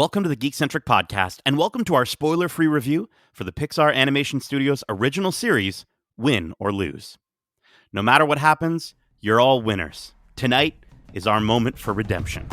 Welcome to the Geekcentric podcast, and welcome to our spoiler-free review for the Pixar Animation Studios original series, Win or Lose. No matter what happens, you're all winners. Tonight is our moment for redemption.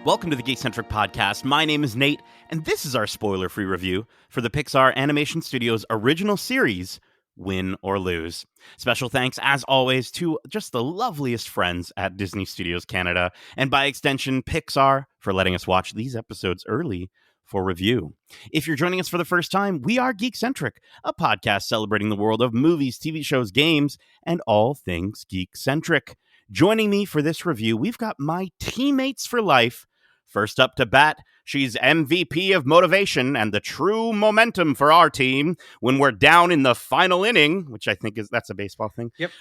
Welcome to the Geekcentric podcast. My name is Nate, and this is our spoiler-free review for the Pixar Animation Studios original series, Win or Lose. Special thanks, as always, to just the loveliest friends at Disney Studios Canada, and by extension, Pixar, for letting us watch these episodes early for review. If you're joining us for the first time, we are Geekcentric, a podcast celebrating the world of movies, TV shows, games, and all things Geekcentric. Joining me for this review, we've got my teammates for life. First up to bat, she's MVP of motivation and the true momentum for our team when we're down in the final inning, which I think that's a baseball thing. Yep.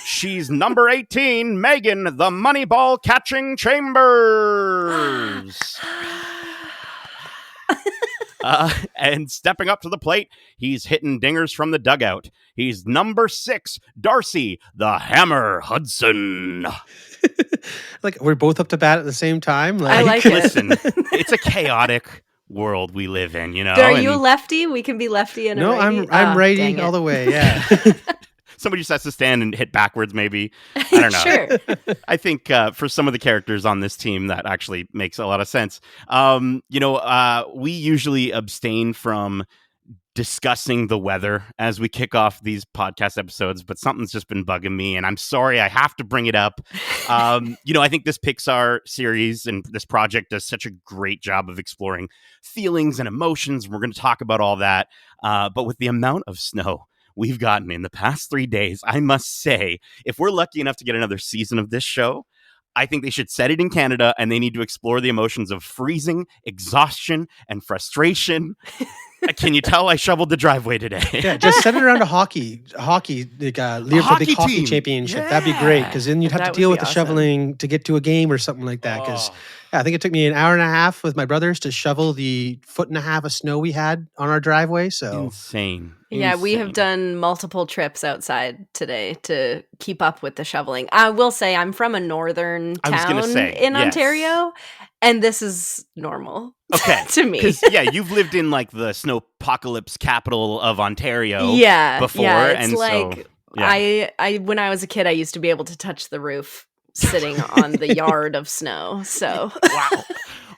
She's number 18, Megan, the Moneyball catching Chambers. And stepping up to the plate, he's hitting dingers from the dugout. He's number 6, Darcy, the Hammer Hudson. Like, we're both up to bat at the same time. I like it. Listen, it's a chaotic world we live in, you know. Are you a lefty? We can be lefty and a righty. I'm righty all the way. Yeah. Somebody just has to stand and hit backwards, maybe. I don't know. Sure. I think for some of the characters on this team, that actually makes a lot of sense. We usually abstain from discussing the weather as we kick off these podcast episodes, but something's just been bugging me, and I'm sorry, I have to bring it up. I think this Pixar series and this project does such a great job of exploring feelings and emotions. We're going to talk about all that, but with the amount of snow we've gotten in the past 3 days, I must say, if we're lucky enough to get another season of this show, I think they should set it in Canada, and they need to explore the emotions of freezing, exhaustion, and frustration. Can you tell I shoveled the driveway today? Yeah, just set it around a hockey, like Leopold Big Hockey Championship. Yeah. That'd be great, because then you'd have That to deal would with be the awesome. shoveling to get to a game or something like that. Because I think it took me an hour and a half with my brothers to shovel the 1.5 feet of snow we had on our driveway. So Insane. Yeah, we have done multiple trips outside today to keep up with the shoveling. I will say I'm from a northern town in Ontario, and this is normal to me. 'Cause, you've lived in like the snowpocalypse capital of Ontario before. It's and like, so, I when I was a kid, I used to be able to touch the roof sitting on the yard of snow. So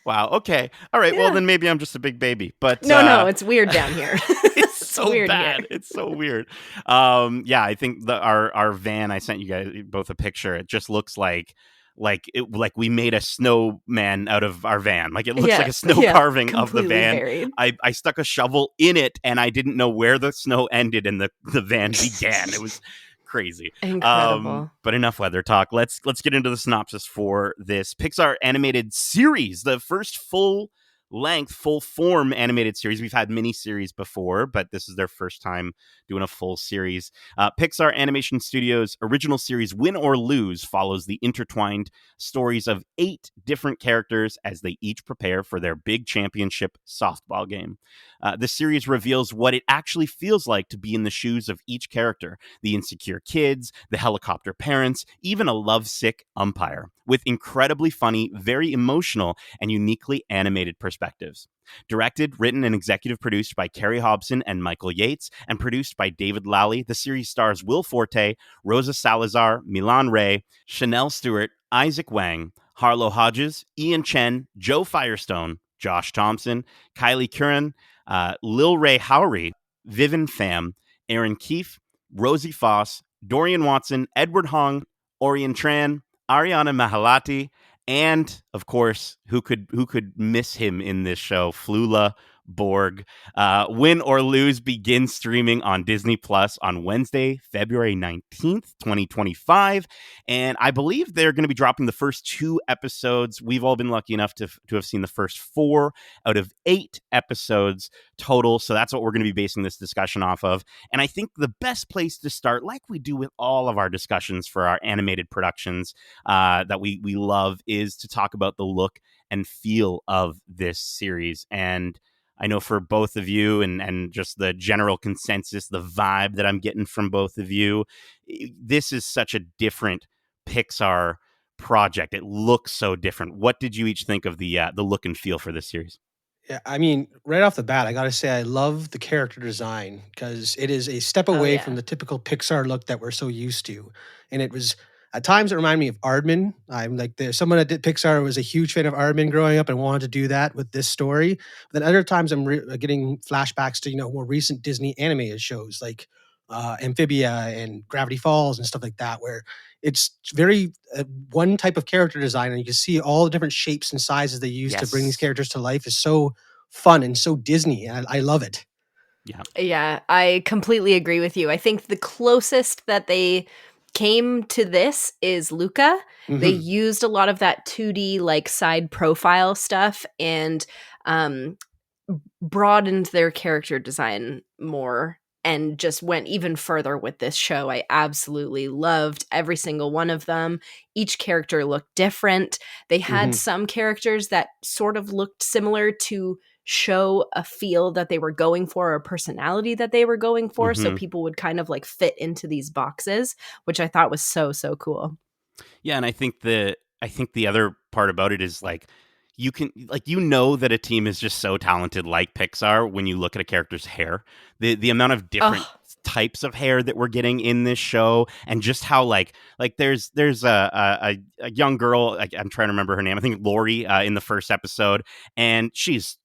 Wow. Okay. All right. Well, then maybe I'm just a big baby. But no, it's weird down here. it's so weird bad. here. It's so weird. I think our van, I sent you guys both a picture. It just looks like we made a snowman out of our van. Like it looks like a snow carving of the van. Buried. I stuck a shovel in it, and I didn't know where the snow ended and the van began. It was crazy. Incredible. But enough weather talk. Let's get into the synopsis for this Pixar animated series, the first full-length, full-form animated series. We've had mini-series before, but this is their first time doing a full series. Pixar Animation Studios' original series, Win or Lose, follows the intertwined stories of 8 different characters as they each prepare for their big championship softball game. The series reveals what it actually feels like to be in the shoes of each character, the insecure kids, the helicopter parents, even a lovesick umpire, with incredibly funny, very emotional, and uniquely animated perspectives. Directed, written, and executive produced by Carrie Hobson and Michael Yates, and produced by David Lally, the series stars Will Forte, Rosa Salazar, Milan Ray, Chanel Stewart, Isaac Wang, Harlow Hodges, Ian Chen, Joe Firestone, Josh Thompson, Kylie Curran, Lil Ray Howery, Vivian Pham, Aaron Keefe, Rosie Foss, Dorian Watson, Edward Hong, Orion Tran, Ariana Mahalati, and of course, who could miss him in this show, Flula Borg. Win or Lose begins streaming on Disney Plus on Wednesday, February 19th, 2025. And I believe they're going to be dropping the first 2 episodes. We've all been lucky enough to have seen the first 4 out of 8 episodes total. So that's what we're going to be basing this discussion off of. And I think the best place to start, like we do with all of our discussions for our animated productions that we love, is to talk about the look and feel of this series. And I know for both of you and just the general consensus, the vibe that I'm getting from both of you, this is such a different Pixar project. It looks so different. What did you each think of the look and feel for this series? Yeah, I mean, right off the bat, I got to say I love the character design because it is a step away from the typical Pixar look that we're so used to. And it was, at times, it reminded me of Aardman. I'm like, there's someone that did Pixar was a huge fan of Aardman growing up and wanted to do that with this story. But then other times I'm getting flashbacks to, more recent Disney animated shows like Amphibia and Gravity Falls and stuff like that, where it's very one type of character design, and you can see all the different shapes and sizes they use to bring these characters to life is so fun and so Disney, and I love it. Yeah, I completely agree with you. I think the closest that they came to this is Luca. Mm-hmm. They used a lot of that 2D like side profile stuff and broadened their character design more and just went even further with this show. I absolutely loved every single one of them. Each character looked different. They had some characters that sort of looked similar to show a feel that they were going for, or a personality that they were going for. So people would kind of like fit into these boxes, which I thought was so, so cool. Yeah. And I think the other part about it is like, you can that a team is just so talented like Pixar when you look at a character's hair, the amount of different types of hair that we're getting in this show, and just how like there's a young girl, I'm trying to remember her name, I think Lori, in the first episode, and she's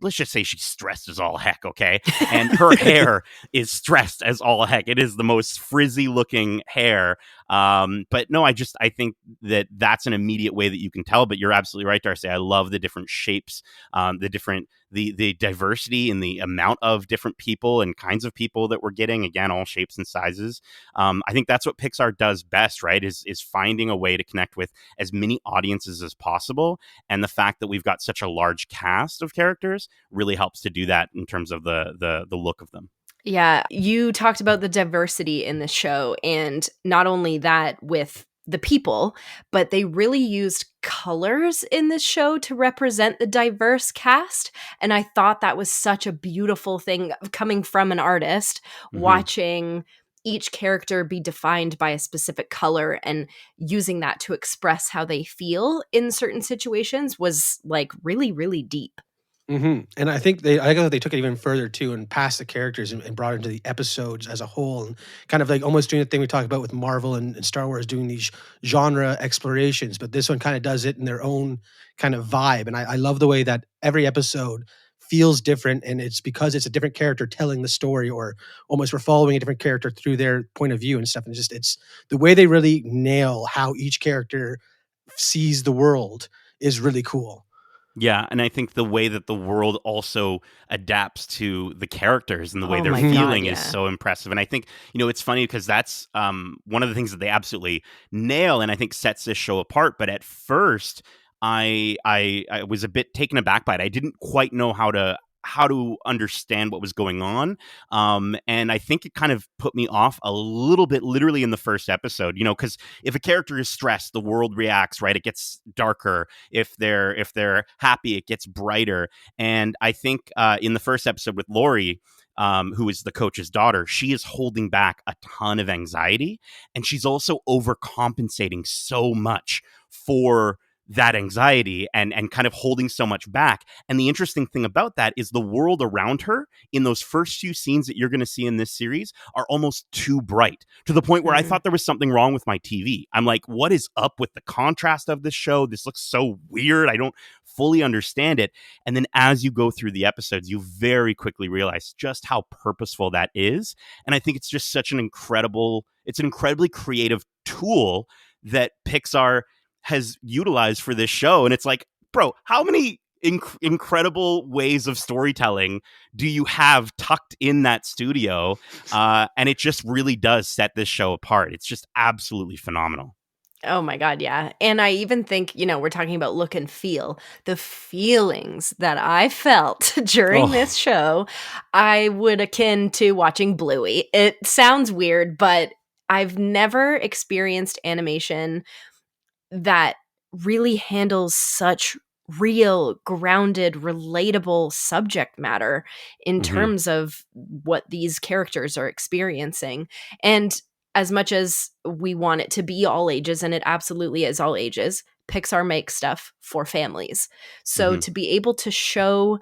let's just say she's stressed as all heck, okay? And her hair is stressed as all heck. It is the most frizzy looking hair. But no, I think that that's an immediate way that you can tell. But you're absolutely right, Darcy. I love the different shapes, the diversity and the amount of different people and kinds of people that we're getting. Again, all shapes and sizes. I think that's what Pixar does best, right? Is finding a way to connect with as many audiences as possible. And the fact that we've got such a large cast of characters really helps to do that in terms of the look of them. Yeah, you talked about the diversity in the show, and not only that with the people, but they really used colors in this show to represent the diverse cast. And I thought that was such a beautiful thing coming from an artist, watching each character be defined by a specific color and using that to express how they feel in certain situations was like really, really deep. And I think I thought they took it even further too, and past the characters and brought it into the episodes as a whole, and kind of like almost doing the thing we talked about with Marvel and Star Wars, doing these genre explorations. But this one kind of does it in their own kind of vibe, and I love the way that every episode feels different, and it's because it's a different character telling the story, or almost we're following a different character through their point of view and stuff. And it's the way they really nail how each character sees the world is really cool. Yeah, and I think the way that the world also adapts to the characters and the way they're feeling is so impressive. And I think, it's funny because that's one of the things that they absolutely nail and I think sets this show apart. But at first, I was a bit taken aback by it. I didn't quite know how to understand what was going on. And I think it kind of put me off a little bit, literally in the first episode, because if a character is stressed, the world reacts, right? It gets darker. If they're happy, it gets brighter. And I think in the first episode with Lori, who is the coach's daughter, she is holding back a ton of anxiety. And she's also overcompensating so much for that anxiety and kind of holding so much back. And the interesting thing about that is the world around her in those first few scenes that you're going to see in this series are almost too bright, to the point where I thought there was something wrong with my TV. I'm like, what is up with the contrast of this show? This looks so weird. I don't fully understand it. And then as you go through the episodes, you very quickly realize just how purposeful that is. And I think it's just such an incredibly creative tool that Pixar has utilized for this show. And it's like, bro, how many incredible ways of storytelling do you have tucked in that studio? And it just really does set this show apart. It's just absolutely phenomenal. Oh my God, yeah. And I even think, we're talking about look and feel. The feelings that I felt during this show, I would akin to watching Bluey. It sounds weird, but I've never experienced animation that really handles such real, grounded, relatable subject matter in terms of what these characters are experiencing. And as much as we want it to be all ages, and it absolutely is all ages, Pixar makes stuff for families. So to be able to show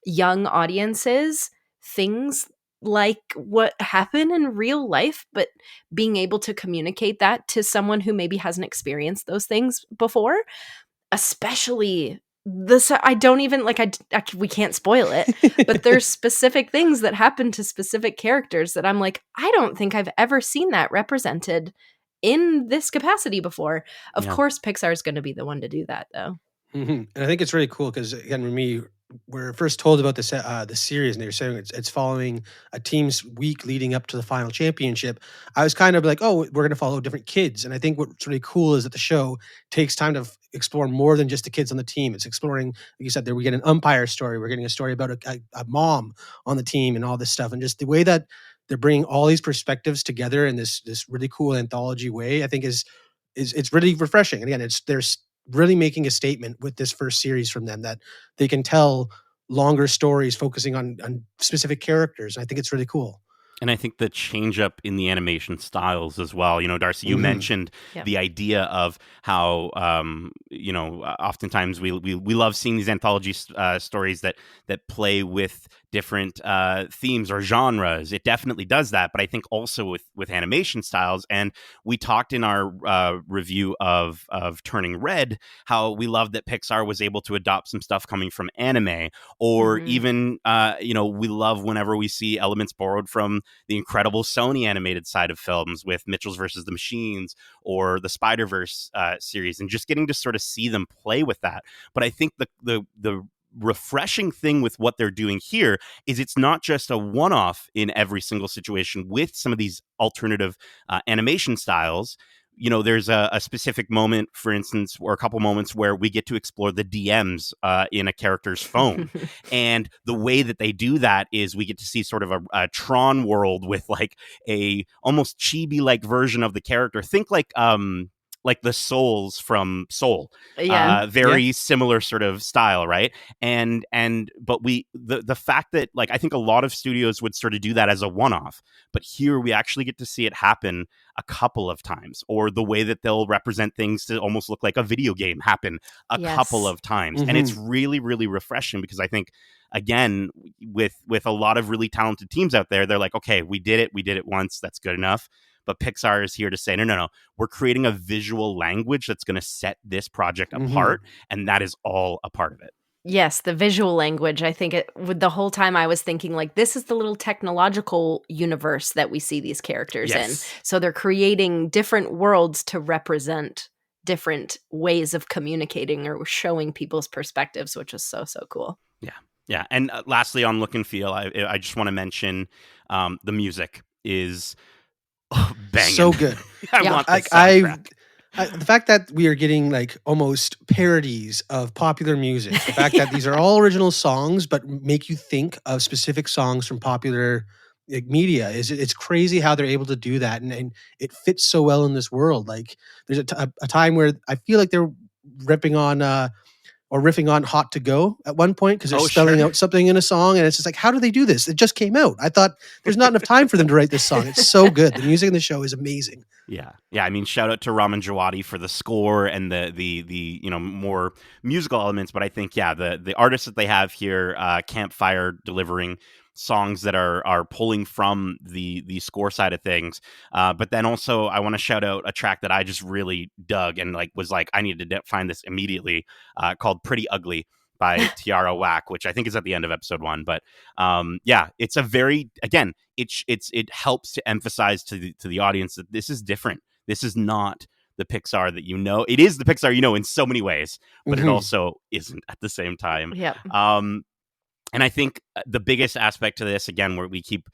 young audiences things like what happened in real life, but being able to communicate that to someone who maybe hasn't experienced those things before, especially this, I don't even we can't spoil it, but there's specific things that happen to specific characters that I'm like, I don't think I've ever seen that represented in this capacity before. Of course, Pixar is going to be the one to do that, though. And I think it's really cool because, again, when we were first told about this the series, and they were saying it's following a team's week leading up to the final championship, I was kind of like, oh, we're going to follow different kids. And I think what's really cool is that the show takes time to explore more than just the kids on the team. It's exploring, like you said, there we get an umpire story. We're getting a story about a mom on the team and all this stuff. And just the way that they're bringing all these perspectives together in this really cool anthology way, I think is it's really refreshing. And again, there's really making a statement with this first series from them that they can tell longer stories focusing on specific characters. I think it's really cool. And I think the change up in the animation styles as well. Darcy, you mentioned the idea of how, oftentimes we love seeing these anthology stories that play with different themes or genres. It definitely does that, but I think also with animation styles. And we talked in our review of Turning Red how we love that Pixar was able to adopt some stuff coming from anime, or even we love whenever we see elements borrowed from the incredible Sony animated side of films with Mitchell's versus the Machines or the Spider-Verse series, and just getting to sort of see them play with that. But I think the refreshing thing with what they're doing here is it's not just a one-off in every single situation with some of these alternative animation styles. There's a specific moment, for instance, or a couple moments where we get to explore the DMs in a character's phone. And the way that they do that is we get to see sort of a Tron world with like a almost chibi-like version of the character. Think like the souls from Soul. Very similar sort of style, right? But the fact that, like, I think a lot of studios would sort of do that as a one-off, but here we actually get to see it happen a couple of times, or the way that they'll represent things to almost look like a video game happen a couple of times. And it's really, really refreshing, because I think, again, with a lot of really talented teams out there, they're like, okay, we did it once, that's good enough. But Pixar is here to say, no, we're creating a visual language that's going to set this project apart, and that is all a part of it. Yes, the visual language. I think with the whole time I was thinking, like, this is the little technological universe that we see these characters in. So they're creating different worlds to represent different ways of communicating or showing people's perspectives, which is so, so cool. Yeah. And lastly, on look and feel, I just want to mention the music is banging. So good. The fact that we are getting like almost parodies of popular music, the fact that these are all original songs but make you think of specific songs from popular media, it's crazy how they're able to do that, and it fits so well in this world. Like there's a time where I feel like they're riffing on Hot to Go at one point, because they're spelling out something in a song, and it's just like, how do they do this? It just came out. I thought there's not enough time for them to write this song. It's so good. The music in the show is amazing. Yeah. I mean, shout out to Raman Djawadi for the score and the more musical elements. But I think the artists that they have here, Campfire, delivering songs that are pulling from the score side of things. But then also I want to shout out a track that I just really dug and was like, I needed to find this immediately, called Pretty Ugly by Tiara Whack, which I think is at the end of episode 1. But it's a very, again, it helps to emphasize to the audience that this is different. This is not the Pixar that you know. It is the Pixar you know in so many ways, but it also isn't at the same time. Yep. And I think the biggest aspect to this, again, where we keep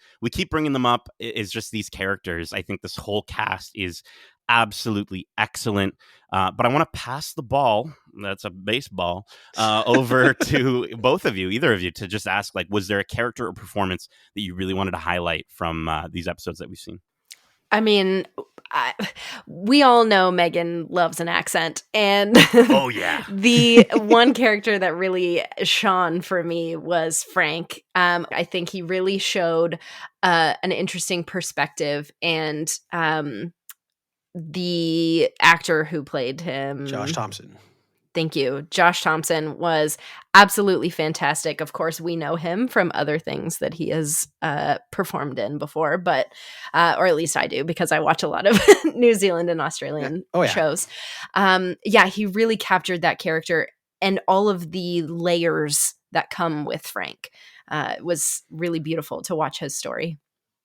bringing them up, is just these characters. I think this whole cast is absolutely excellent. But I want to pass the ball, that's a baseball, over to both of you, either of you, to just ask, like, was there a character or performance that you really wanted to highlight from these episodes that we've seen? I mean, we all know Megan loves an accent, and oh yeah, the one character that really shone for me was Frank. I think he really showed an interesting perspective, and the actor who played him, Josh Thompson. Thank you. Josh Thompson was absolutely fantastic. Of course, we know him from other things that he has performed in before, but or at least I do, because I watch a lot of New Zealand and Australian shows. He really captured that character and all of the layers that come with Frank. It was really beautiful to watch his story.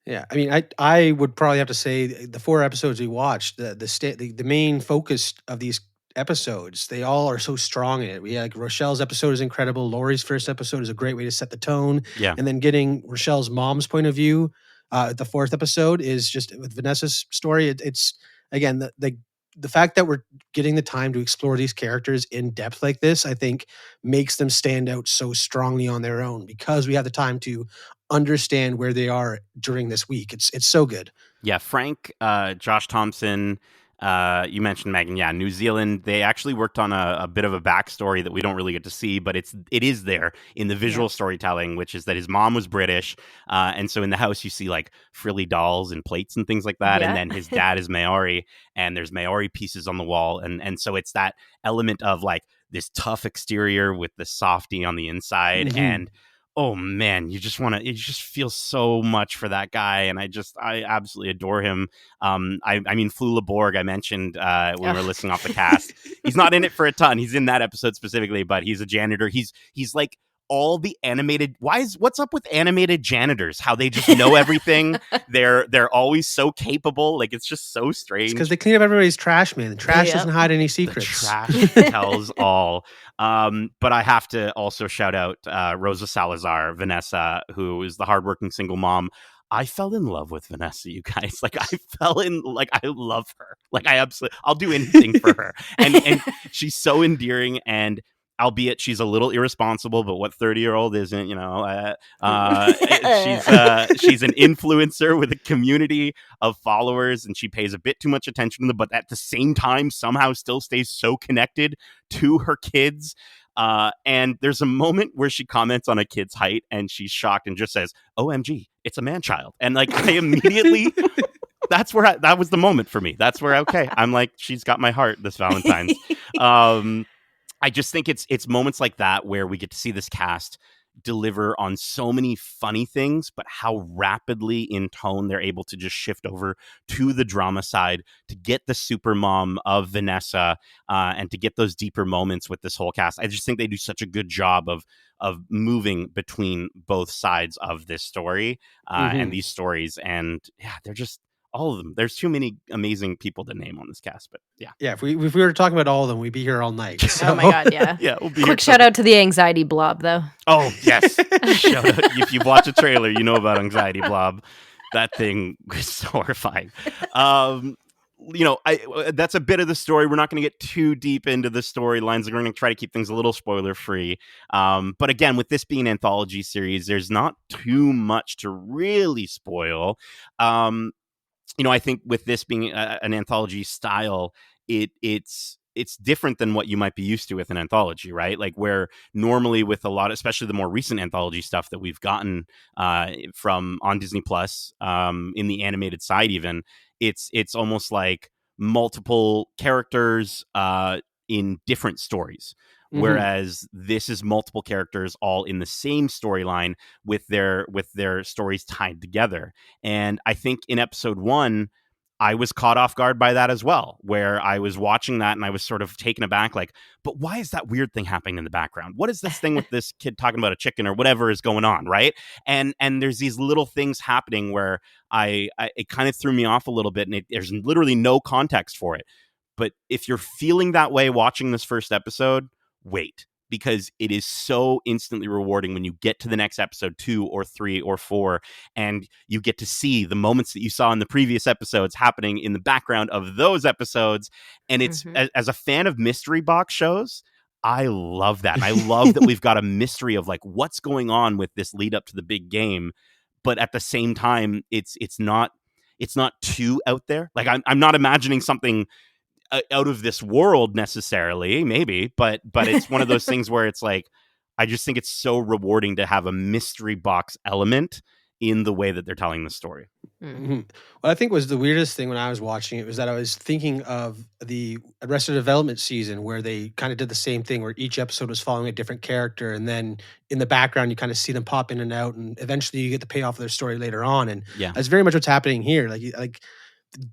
Yeah, I mean, I would probably have to say the 4 episodes we watched, the main focus of these episodes, they all are so strong in it. We like Rochelle's episode is incredible. Laurie's first episode is a great way to set the tone. Yeah, and then getting Rochelle's mom's point of view. The 4th episode is just with Vanessa's story. It's again the fact that we're getting the time to explore these characters in depth like this, I think, makes them stand out so strongly on their own, because we have the time to understand where they are during this week. It's so good. Yeah, Frank, Josh Thompson, you mentioned Megan. Yeah, New Zealand, they actually worked on a bit of a backstory that we don't really get to see, but it is there in the visual storytelling, which is that his mom was British, and so in the house you see like frilly dolls and plates and things like that, and then his dad is Maori, and there's Maori pieces on the wall, and so it's that element of like this tough exterior with the softy on the inside, and oh man, you just feel so much for that guy, and I absolutely adore him. I mean, Flula Borg, I mentioned when we were listing off the cast. He's not in it for a ton. He's in that episode specifically, but he's a janitor. He's like all the animated. What's up with animated janitors? How they just know everything. They're always so capable. Like, it's just so strange. Because they clean up everybody's trash, man. The trash doesn't hide any secrets. The trash tells all. But I have to also shout out Rosa Salazar, Vanessa, who is the hardworking single mom. I fell in love with Vanessa, you guys. Like, I love her. Like, I'll do anything for her. And she's so endearing, and albeit she's a little irresponsible, but what 30-year-old isn't, you know? She's an influencer with a community of followers, and she pays a bit too much attention to them, but at the same time somehow still stays so connected to her kids. And there's a moment where she comments on a kid's height, and she's shocked and just says, "OMG, it's a man-child." And like, I immediately... that was the moment for me. That's where, okay, I'm like, she's got my heart this Valentine's. I just think it's moments like that where we get to see this cast deliver on so many funny things, but how rapidly in tone they're able to just shift over to the drama side to get the super mom of Vanessa, and to get those deeper moments with this whole cast. I just think they do such a good job of moving between both sides of this story and these stories. And yeah, they're just... all of them. There's too many amazing people to name on this cast, but yeah. Yeah, if we were talking about all of them, we'd be here all night. So. Oh my god, yeah. Yeah, we'll be Quick shout out to the anxiety blob, though. Oh, yes. Shout out. If you've watched a trailer, you know about anxiety blob. That thing was so horrifying. That's a bit of the story. We're not going to get too deep into the storylines. We're going to try to keep things a little spoiler free. But again, with this being an anthology series, there's not too much to really spoil. I think with this being an anthology style, it's different than what you might be used to with an anthology, right? Like, where normally with a lot, especially the more recent anthology stuff that we've gotten from on Disney Plus, in the animated side, even it's almost like multiple characters in different stories. Whereas this is multiple characters all in the same storyline with their stories tied together. And I think in episode 1, I was caught off guard by that as well, where I was watching that and I was sort of taken aback, like, but why is that weird thing happening in the background? What is this thing with this kid talking about a chicken or whatever is going on, right? And there's these little things happening where it kind of threw me off a little bit, and there's literally no context for it. But if you're feeling that way watching this first episode, wait, because it is so instantly rewarding when you get to the next episode, 2 or 3 or 4, and you get to see the moments that you saw in the previous episodes happening in the background of those episodes. And it's, as a fan of mystery box shows, I love that. And I love that we've got a mystery of like what's going on with this lead up to the big game. But at the same time, it's not too out there. Like I'm not imagining something out of this world necessarily, maybe, but it's one of those things where it's like, I just think it's so rewarding to have a mystery box element in the way that they're telling the story. Mm-hmm. What I think was the weirdest thing when I was watching it was that I was thinking of the Arrested Development season where they kind of did the same thing where each episode was following a different character, and then in the background you kind of see them pop in and out, and eventually you get the payoff of their story later on. And that's very much what's happening here. Like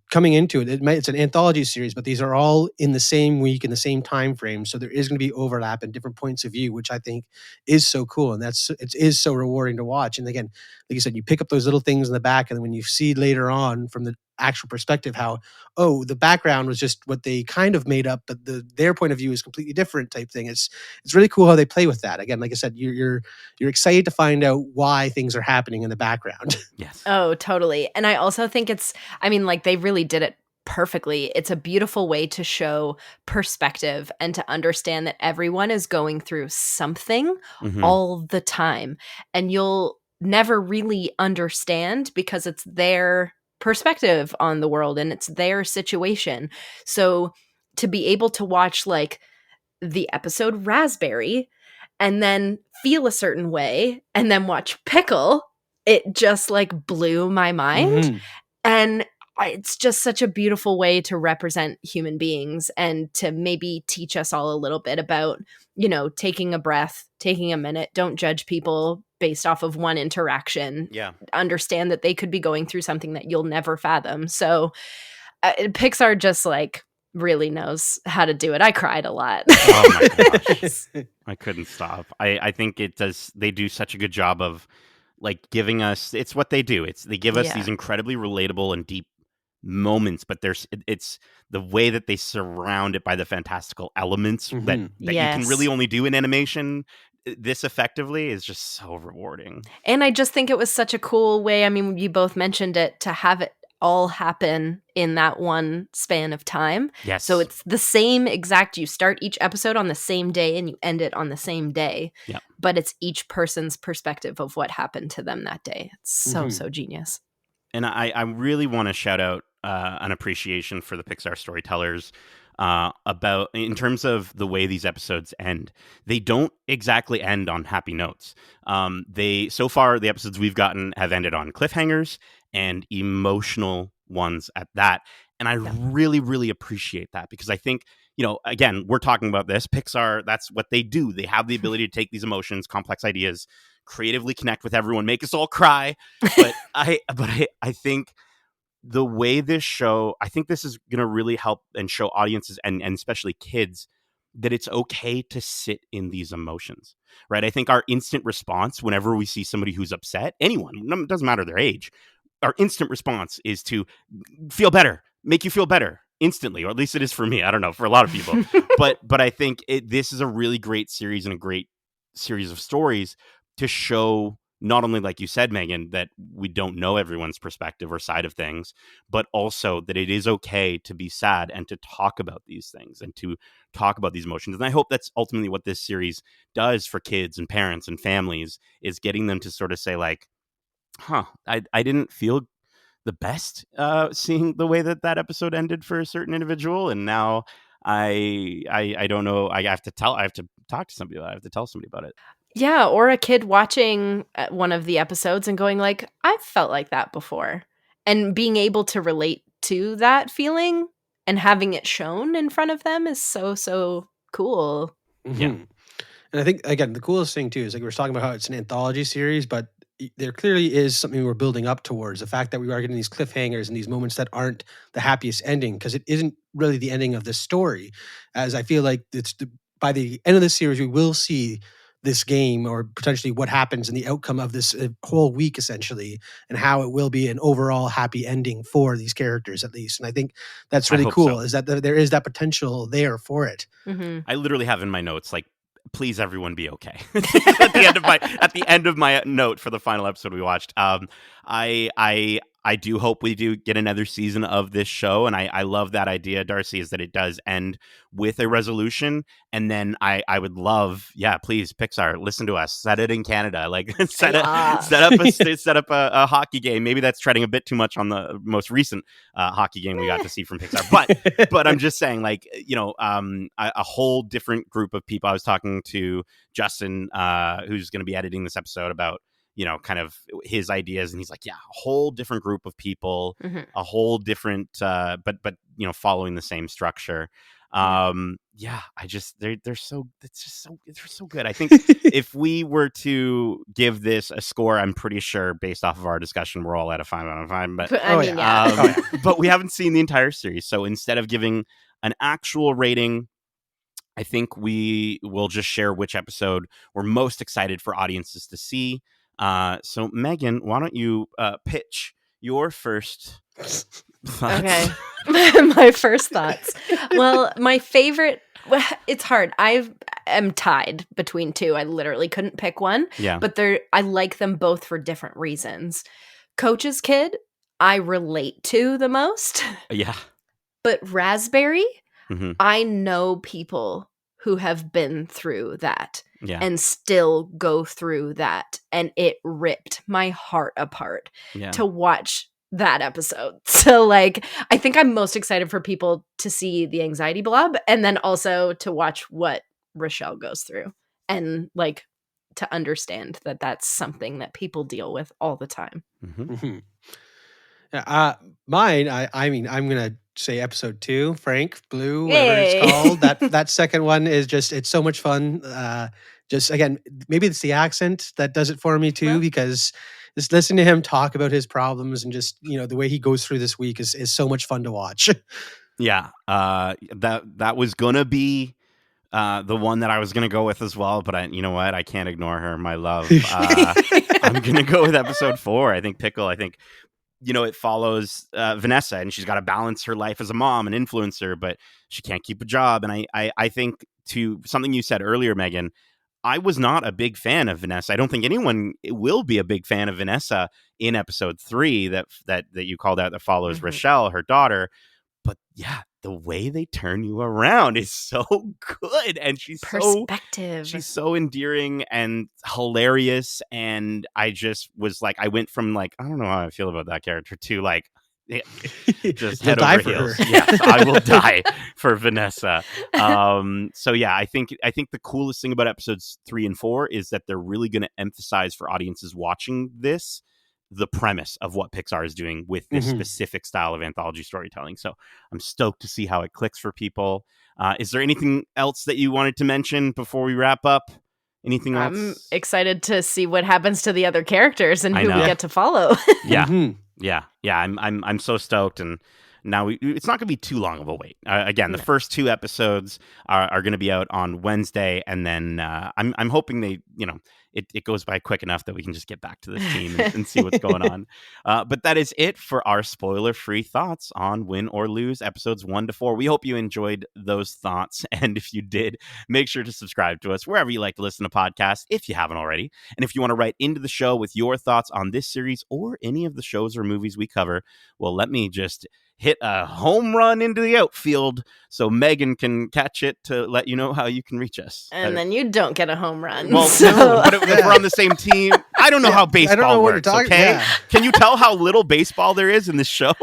coming into it, it's an anthology series, but these are all in the same week in the same time frame, so there is going to be overlap and different points of view, which I think is so cool, and it is so rewarding to watch. And again, like you said, you pick up those little things in the back, and then when you see later on from the actual perspective how, oh, the background was just what they kind of made up, but their point of view is completely different type thing. It's really cool how they play with that. Again, like I said, you're excited to find out why things are happening in the background. Yes. Oh, totally. And I also think they really did it perfectly. It's a beautiful way to show perspective and to understand that everyone is going through something all the time. And you'll never really understand because it's their perspective on the world and it's their situation. So to be able to watch like the episode Raspberry and then feel a certain way and then watch Pickle, it just like blew my mind. And it's just such a beautiful way to represent human beings and to maybe teach us all a little bit about, taking a breath, taking a minute, don't judge people based off of one interaction. Yeah. Understand that they could be going through something that you'll never fathom. So Pixar just like really knows how to do it. I cried a lot. Oh my gosh. I couldn't stop. I think they do such a good job of like giving us, it's what they do. They give us these incredibly relatable and deep moments, but it's the way that they surround it by the fantastical elements that you can really only do in animation this effectively is just so rewarding. And I just think it was such a cool way. I mean, you both mentioned it, to have it all happen in that one span of time. Yes. So it's the same exact, you start each episode on the same day and you end it on the same day. Yep. But it's each person's perspective of what happened to them that day. It's so genius. And I really want to shout out an appreciation for the Pixar storytellers about, in terms of the way these episodes end. They don't exactly end on happy notes. So far, the episodes we've gotten have ended on cliffhangers and emotional ones at that. And I really, really appreciate that, because I think, again, we're talking about this. Pixar, that's what they do. They have the ability to take these emotions, complex ideas, creatively connect with everyone, make us all cry. But I think the way this show, I think this is going to really help and show audiences and especially kids that it's okay to sit in these emotions, right? I think our instant response whenever we see somebody who's upset, anyone, it doesn't matter their age, our instant response is to feel better, make you feel better instantly, or at least it is for me. I don't know, for a lot of people. but I think this is a really great series and a great series of stories to show, not only, like you said, Megan, that we don't know everyone's perspective or side of things, but also that it is okay to be sad and to talk about these things and to talk about these emotions. And I hope that's ultimately what this series does for kids and parents and families, is getting them to sort of say like, I didn't feel the best seeing the way that episode ended for a certain individual, and now I don't know, I have to talk to somebody about it. I have to tell somebody about it. Yeah, or a kid watching one of the episodes and going like, I've felt like that before. And being able to relate to that feeling and having it shown in front of them is so, so cool. Yeah. And I think, again, the coolest thing too is, like, we were talking about how it's an anthology series, but there clearly is something we're building up towards. The fact that we are getting these cliffhangers and these moments that aren't the happiest ending, because it isn't really the ending of the story. As I feel like by the end of the series, we will see this game, or potentially what happens in the outcome of this whole week, essentially, and how it will be an overall happy ending for these characters, at least. And I think that's really cool, is that there is that potential there for it. I literally have in my notes, like, please everyone be okay. at the end of my note for the final episode we watched. I do hope we do get another season of this show, and I love that idea, Darcy, is that it does end with a resolution, and then I would love, please, Pixar, listen to us, set it in Canada, like set up a hockey game. Maybe that's treading a bit too much on the most recent hockey game we got to see from Pixar, but I'm just saying, like, a whole different group of people. I was talking to Justin, who's going to be editing this episode, about kind of his ideas, and he's like, a whole different group of people, a whole different, but following the same structure. They're so good. I think if we were to give this a score, I'm pretty sure based off of our discussion, we're all at a 5 out of 5. But but we haven't seen the entire series, so instead of giving an actual rating, I think we will just share which episode we're most excited for audiences to see. So Megan, why don't you pitch your first thoughts? Okay. My first thoughts. Well, my favorite, it's hard. I am tied between two. I literally couldn't pick one. Yeah. But I like them both for different reasons. Coach's Kid, I relate to the most. Yeah. But Raspberry, I know people who have been through that. Yeah. And still go through that. And it ripped my heart apart to watch that episode. So, like, I think I'm most excited for people to see the anxiety blob, and then also to watch what Rochelle goes through, and, like, to understand that that's something that people deal with all the time. Mine, I mean, I'm going to say episode 2, Frank, Blue, whatever it's called. That second one is just, it's so much fun. Just, again, maybe it's the accent that does it for me too, because just listening to him talk about his problems and just, the way he goes through this week is so much fun to watch. Yeah. That was going to be the one that I was going to go with as well, but you know what? I can't ignore her, my love. I'm going to go with episode 4. I think Pickle, it follows Vanessa, and she's got to balance her life as a mom and influencer, but she can't keep a job. And I think, to something you said earlier, Megan, I was not a big fan of Vanessa. I don't think anyone will be a big fan of Vanessa in episode 3 that you called out, that follows Rochelle, her daughter. But the way they turn you around is so good, and she's so endearing and hilarious. And I just was like, I went from, like, I don't know how I feel about that character, to, like, just head over heels. Yes, I will die for Vanessa. So I think the coolest thing about episodes 3 and 4 is that they're really going to emphasize for audiences watching this the premise of what Pixar is doing with this specific style of anthology storytelling. So I'm stoked to see how it clicks for people. Is there anything else that you wanted to mention before we wrap up? Anything else? I'm excited to see what happens to the other characters and who we get to follow. I'm so stoked, and now it's not going to be too long of a wait. Again, the first 2 episodes are going to be out on Wednesday, and then I'm hoping they, it goes by quick enough that we can just get back to this team and see what's going on. But that is it for our spoiler-free thoughts on Win or Lose episodes 1 to 4. We hope you enjoyed those thoughts. And if you did, make sure to subscribe to us wherever you like to listen to podcasts, if you haven't already. And if you want to write into the show with your thoughts on this series or any of the shows or movies we cover, well, let me just hit a home run into the outfield so Megan can catch it to let you know how you can reach us. And then you don't get a home run. Well, no, but if we're on the same team, I don't know how baseball works, okay? Yeah. Can you tell how little baseball there is in this show?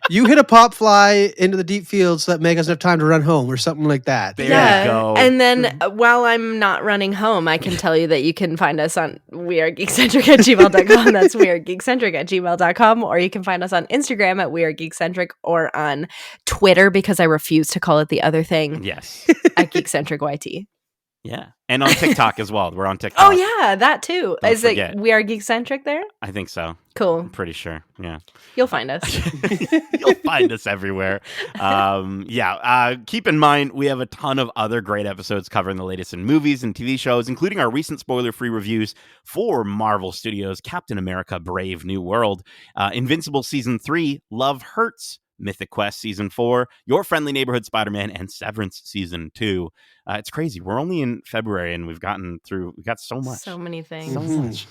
You hit a pop fly into the deep field so that Meg doesn't have time to run home or something like that. There you go. And then while I'm not running home, I can tell you that you can find us on wearegeekcentric@gmail.com. That's wearegeekcentric@gmail.com. Or you can find us on Instagram at wearegeekcentric, or on Twitter, because I refuse to call it the other thing. Yes. At geekcentricyt. Yeah. And on TikTok as well. We're on TikTok. Oh, yeah, that too. Don't Is forget. it We Are Geekcentric there? I think so. Cool. I'm pretty sure. Yeah. You'll find us. You'll find us everywhere. Keep in mind, we have a ton of other great episodes covering the latest in movies and TV shows, including our recent spoiler-free reviews for Marvel Studios' Captain America: Brave New World, Invincible Season 3, Love Hurts, Mythic Quest Season 4, Your Friendly Neighborhood Spider-Man, and Severance Season 2. It's crazy. We're only in February, and we've got so much. So many things. So much.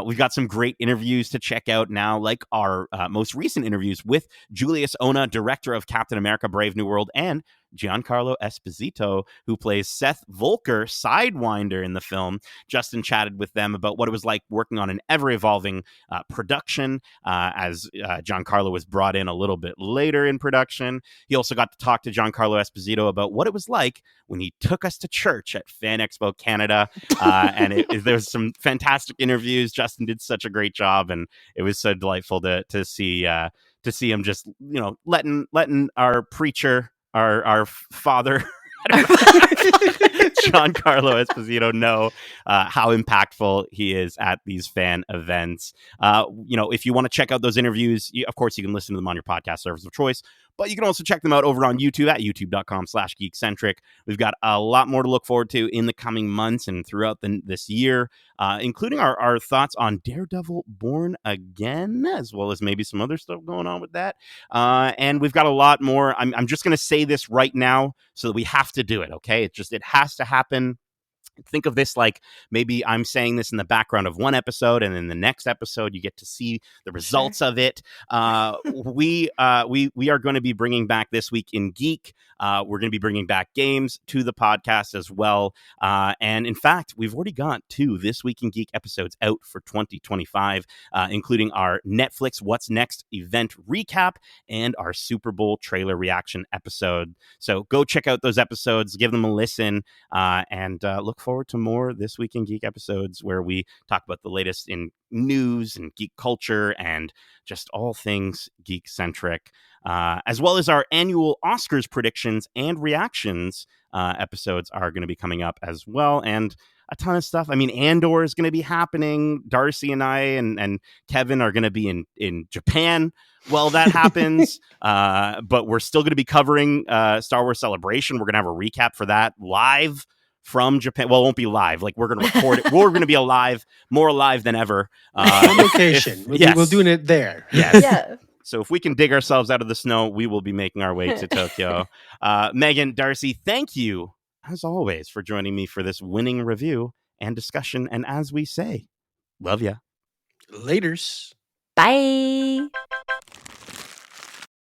We've got some great interviews to check out now, like our most recent interviews with Julius Ona, director of Captain America: Brave New World, and Giancarlo Esposito, who plays Seth Volker, Sidewinder in the film. Justin chatted with them about what it was like working on an ever-evolving production, as Giancarlo was brought in a little bit later in production. He also got to talk to Giancarlo Esposito about what it was like when he took us to church at Fan Expo Canada. And there was some fantastic interviews. Justin did such a great job, and it was so delightful to see him just, letting our preacher, our father, Giancarlo Esposito, know how impactful he is at these fan events. If you want to check out those interviews, of course, you can listen to them on your podcast service of choice, but you can also check them out over on YouTube at youtube.com/geekcentric. We've got a lot more to look forward to in the coming months and throughout this year, including our thoughts on Daredevil Born Again, as well as maybe some other stuff going on with that. And we've got a lot more. I'm just going to say this right now so that we have to do it, okay? It has to happen. Think of this like maybe I'm saying this in the background of one episode, and in the next episode you get to see the results of it. We are going to be bringing back This Week in Geek. We're going to be bringing back games to the podcast as well. And in fact, we've already got 2 This Week in Geek episodes out for 2025, including our Netflix What's Next event recap and our Super Bowl trailer reaction episode. So go check out those episodes, give them a listen, and look forward to more This Week in Geek episodes where we talk about the latest in news and geek culture and just all things geek-centric, as well as our annual Oscars predictions and reactions episodes are going to be coming up as well, and a ton of stuff. I mean, Andor is going to be happening. Darcy and I and Kevin are going to be in Japan while that happens, but we're still going to be covering Star Wars Celebration. We're going to have a recap for that live from Japan. Well, it won't be live. Like, we're going to record it. We're going to be more alive than ever. On location. We're doing it there. Yes. Yeah. So if we can dig ourselves out of the snow, we will be making our way to Tokyo. Megan, Darcy, thank you, as always, for joining me for this winning review and discussion. And as we say, love ya. Laters. Bye.